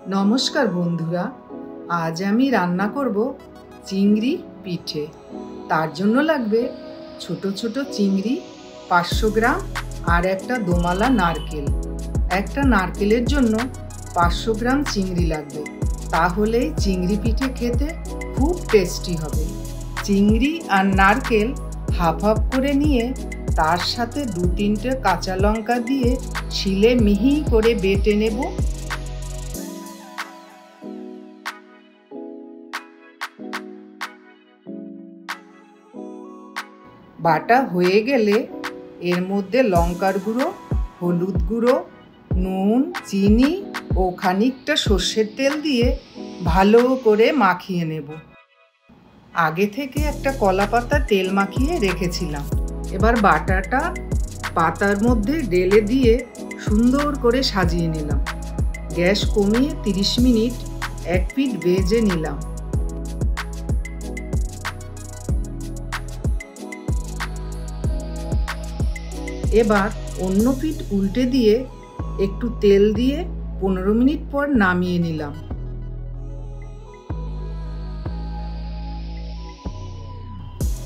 নমস্কার বন্ধুরা, আজ আমি রান্না করব চিংড়ি পিঠে। তার জন্য লাগবে ছোট ছোট চিংড়ি 500 গ্রাম আর একটা দোমালা নারকেল। একটা নারকেলের জন্য 500 গ্রাম চিংড়ি লাগবে, তাহলেই চিংড়ি পিঠে খেতে খুব টেস্টি হবে। চিংড়ি আর নারকেল হাফ হাফ করে নিয়ে তার সাথে 2-3টে কাঁচা লঙ্কা দিয়ে শিলে মিহি করে বেটে নেব। বাটা হয়ে গেলে এর মধ্যে লঙ্কার গুঁড়ো, হলুদ গুঁড়ো, নুন, চিনি ও খানিকটা সর্ষের তেল দিয়ে ভালো করে মাখিয়ে নেব। আগে থেকে একটা কলা পাতা তেল মাখিয়ে রেখেছিলাম। এবার বাটাটা পাতার মধ্যে ঢেলে দিয়ে সুন্দর করে সাজিয়ে নিলাম। গ্যাস কমিয়ে 30 মিনিট এক পিঠ ভেজে নিলাম। এবার অন্য পিঠ উল্টে দিয়ে একটু তেল দিয়ে 15 মিনিট পর নামিয়ে নিলাম।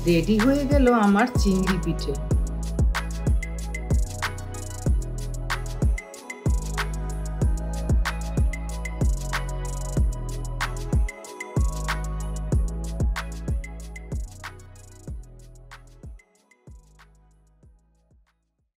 রেডি হয়ে গেল আমার চিংড়ি পিঠে।